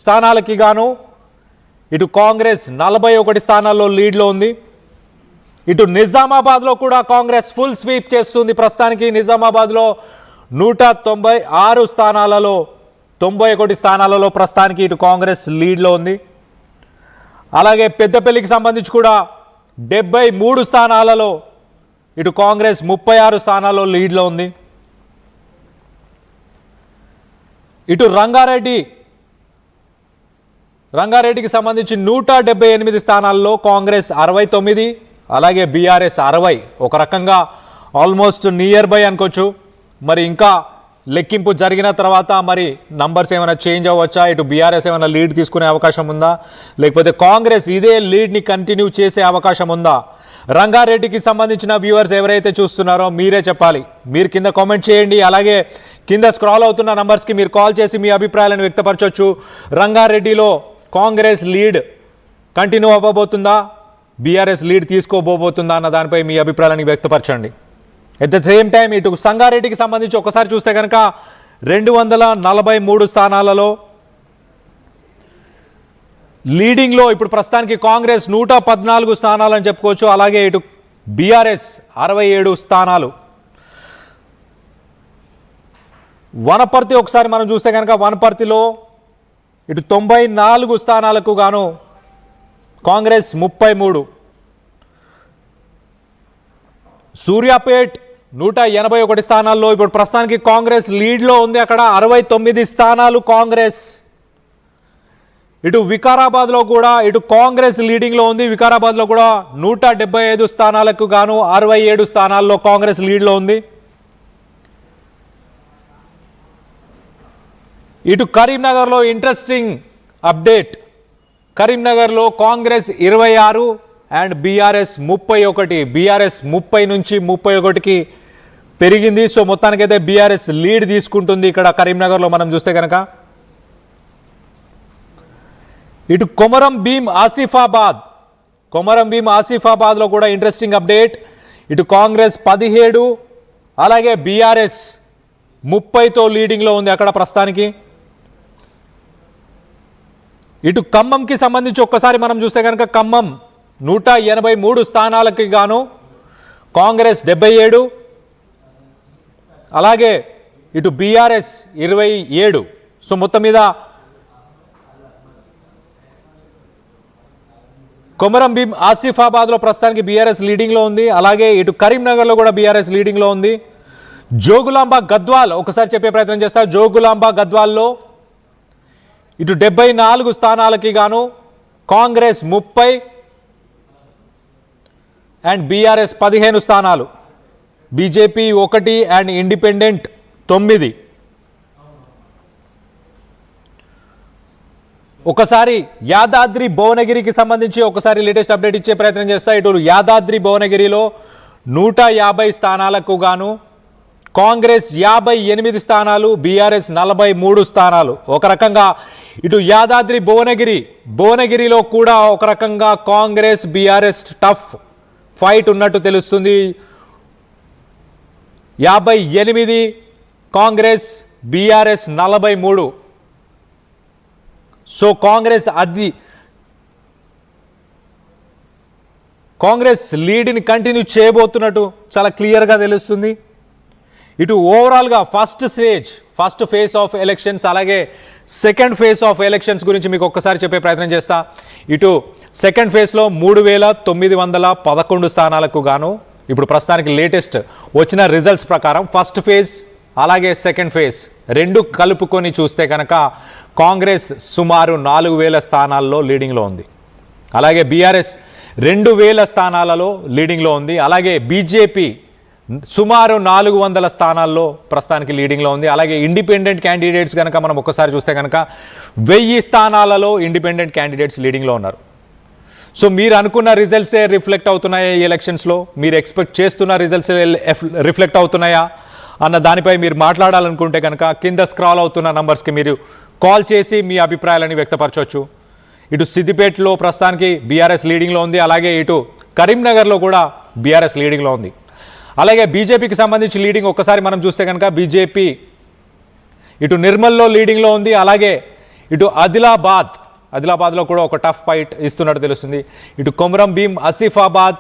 స్థానాలకి గాను ఇటు కాంగ్రెస్ 41 స్థానాల్లో లీడ్లో ఉంది. ఇటు నిజామాబాద్లో కూడా కాంగ్రెస్ ఫుల్ స్వీప్ చేస్తుంది. ప్రస్తుతానికి నిజామాబాద్లో 196 స్థానాలలో 91 స్థానాలలో ప్రస్తుతానికి ఇటు కాంగ్రెస్ లీడ్లో ఉంది. అలాగే పెద్దపల్లికి సంబంధించి కూడా 73 స్థానాలలో ఇటు కాంగ్రెస్ 36 స్థానాల్లో లీడ్లో ఉంది. ఇటు రంగారెడ్డికి సంబంధించి 178 స్థానాల్లో కాంగ్రెస్ 69, అలాగే బీఆర్ఎస్ 60. ఒక రకంగా ఆల్మోస్ట్ నియర్ బై అనుకోవచ్చు. మరి ఇంకా లెక్కింపు జరిగిన తర్వాత మరి నంబర్స్ ఏమైనా చేంజ్ అవ్వచ్చా? ఇటు బీఆర్ఎస్ ఏమైనా లీడ్ తీసుకునే అవకాశం ఉందా, లేకపోతే కాంగ్రెస్ ఇదే లీడ్ని కంటిన్యూ చేసే అవకాశం ఉందా? రంగారెడ్డికి సంబంధించిన వ్యూవర్స్ ఎవరైతే చూస్తున్నారో మీరే చెప్పాలి. మీరు కింద కామెంట్ చేయండి. అలాగే కింద స్క్రాల్ అవుతున్న నంబర్స్కి మీరు కాల్ చేసి మీ అభిప్రాయాలను వ్యక్తపరచవచ్చు. రంగారెడ్డిలో కాంగ్రెస్ లీడ్ కంటిన్యూ అవ్వబోతుందా, బీఆర్ఎస్ లీడ్ తీసుకోబోతుందా అన్న దానిపై మీ అభిప్రాయాలను వ్యక్తపరచండి. ఎట్ ద సేమ్ టైం ఇటు సంగారెడ్డికి సంబంధించి ఒకసారి చూస్తే కనుక 243 స్థానాలలో లీడింగ్లో ఇప్పుడు ప్రస్తుతానికి కాంగ్రెస్ 114 స్థానాలు అని చెప్పుకోవచ్చు. అలాగే ఇటు బీఆర్ఎస్ 67 స్థానాలు. వనపర్తి ఒకసారి మనం చూస్తే కనుక వనపర్తిలో ఇటు 94 స్థానాలకు గాను కాంగ్రెస్ 33. సూర్యాపేట్ 181 స్థానాల్లో ఇప్పుడు ప్రస్తుతానికి కాంగ్రెస్ లీడ్లో ఉంది. అక్కడ 69 స్థానాలు కాంగ్రెస్. ఇటు వికారాబాద్లో కూడా ఇటు కాంగ్రెస్ లీడింగ్లో ఉంది. వికారాబాద్లో కూడా 175 స్థానాలకు గాను 67 స్థానాల్లో కాంగ్రెస్ లీడ్లో ఉంది. ఇటు కరీంనగర్లో ఇంట్రెస్టింగ్ అప్డేట్. కరీంనగర్లో కాంగ్రెస్ 26 అండ్ బీఆర్ఎస్ 31. బీఆర్ఎస్ 30 నుంచి 31కి పెరిగింది. సో మొత్తానికైతే బీఆర్ఎస్ లీడ్ తీసుకుంటుంది ఇక్కడ కరీంనగర్లో మనం చూస్తే కనుక. ఇటు కొమరం భీం ఆసిఫాబాద్లో కూడా ఇంట్రెస్టింగ్ అప్డేట్. ఇటు కాంగ్రెస్ 17, అలాగే బీఆర్ఎస్ 30తో లీడింగ్లో ఉంది అక్కడ ప్రస్తుతానికి. ఇటు ఖమ్మంకి సంబంధించి ఒక్కసారి మనం చూస్తే కనుక ఖమ్మం 183 స్థానాలకి గాను కాంగ్రెస్ 77, అలాగే ఇటు బీఆర్ఎస్ 27. సో మొత్తం మీద కొమరం భీం ఆసిఫాబాద్లో ప్రస్తుతానికి బీఆర్ఎస్ లీడింగ్లో ఉంది. అలాగే ఇటు కరీంనగర్లో కూడా బీఆర్ఎస్ లీడింగ్లో ఉంది. జోగులాంబ గద్వాల్ ఒకసారి చెప్పే ప్రయత్నం చేస్తా. జోగులాంబ గద్వాల్లో ఇటు 74 స్థానాలకి గాను కాంగ్రెస్ 30 అండ్ బీఆర్ఎస్ 15 స్థానాలు. BJP 1 and independent 9. ఒకసారి యాదాద్రి భువనగిరికి సంబంధించి ఒకసారి లేటెస్ట్ అప్డేట్ ఇచ్చే ప్రయత్నం చేస్తా. ఇటు యాదాద్రి భువనగిరిలో 150 స్థానాలకు గాను కాంగ్రెస్ 58 స్థానాలు, బీఆర్ఎస్ 43 స్థానాలు. ఒక రకంగా ఇటు యాదాద్రి భువనగిరిలో కూడా ఒక రకంగా కాంగ్రెస్ బీఆర్ఎస్ టఫ్ ఫైట్ ఉన్నట్టు తెలుస్తుంది. 58 కాంగ్రెస్, బీఆర్ఎస్ 43. సో కాంగ్రెస్ లీడ్ని కంటిన్యూ చేయబోతున్నట్టు చాలా క్లియర్గా తెలుస్తుంది. ఇటు ఓవరాల్గా ఫస్ట్ ఫేజ్ ఆఫ్ ఎలక్షన్స్, అలాగే సెకండ్ ఫేజ్ ఆఫ్ ఎలక్షన్స్ గురించి మీకు ఒక్కసారి చెప్పే ప్రయత్నం చేస్తా. ఇటు సెకండ్ ఫేజ్లో 3911 స్థానాలకు గాను ఇప్పుడు ప్రస్తుతానికి లేటెస్ట్ వచ్చిన రిజల్ట్స్ ప్రకారం ఫస్ట్ ఫేజ్ అలాగే సెకండ్ ఫేజ్ రెండు కలుపుకొని చూస్తే కనుక కాంగ్రెస్ సుమారు 4000 స్థానాల్లో లీడింగ్లో ఉంది. అలాగే బీఆర్ఎస్ 2000 స్థానాలలో లీడింగ్లో ఉంది. అలాగే బీజేపీ సుమారు 400 స్థానాల్లో ప్రస్తుతానికి లీడింగ్లో ఉంది. అలాగే ఇండిపెండెంట్ క్యాండిడేట్స్ కనుక మనం ఒక్కసారి చూస్తే కనుక 1000 స్థానాలలో ఇండిపెండెంట్ క్యాండిడేట్స్ లీడింగ్లో ఉన్నారు. సో మీరు అనుకున్న రిజల్ట్సే రిఫ్లెక్ట్ అవుతున్నాయా ఈ ఎలక్షన్స్లో, మీరు ఎక్స్పెక్ట్ చేస్తున్న రిజల్ట్స్ రిఫ్లెక్ట్ అవుతున్నాయా అన్న దానిపై మీరు మాట్లాడాలనుకుంటే కనుక కింద స్క్రాల్ అవుతున్న నంబర్స్కి మీరు కాల్ చేసి మీ అభిప్రాయాలను వ్యక్తపరచవచ్చు. ఇటు సిద్దిపేటలో ప్రస్తుతానికి బీఆర్ఎస్ లీడింగ్లో ఉంది. అలాగే ఇటు కరీంనగర్లో కూడా బీఆర్ఎస్ లీడింగ్లో ఉంది. అలాగే బీజేపీకి సంబంధించి లీడింగ్ ఒక్కసారి మనం చూస్తే కనుక బీజేపీ ఇటు నిర్మల్లో లీడింగ్లో ఉంది. అలాగే ఇటు ఆదిలాబాద్లో కూడా ఒక టఫ్ ఫైట్ ఇస్తున్నట్టు తెలుస్తుంది. ఇటు కొమరం భీం, ఆసిఫాబాద్,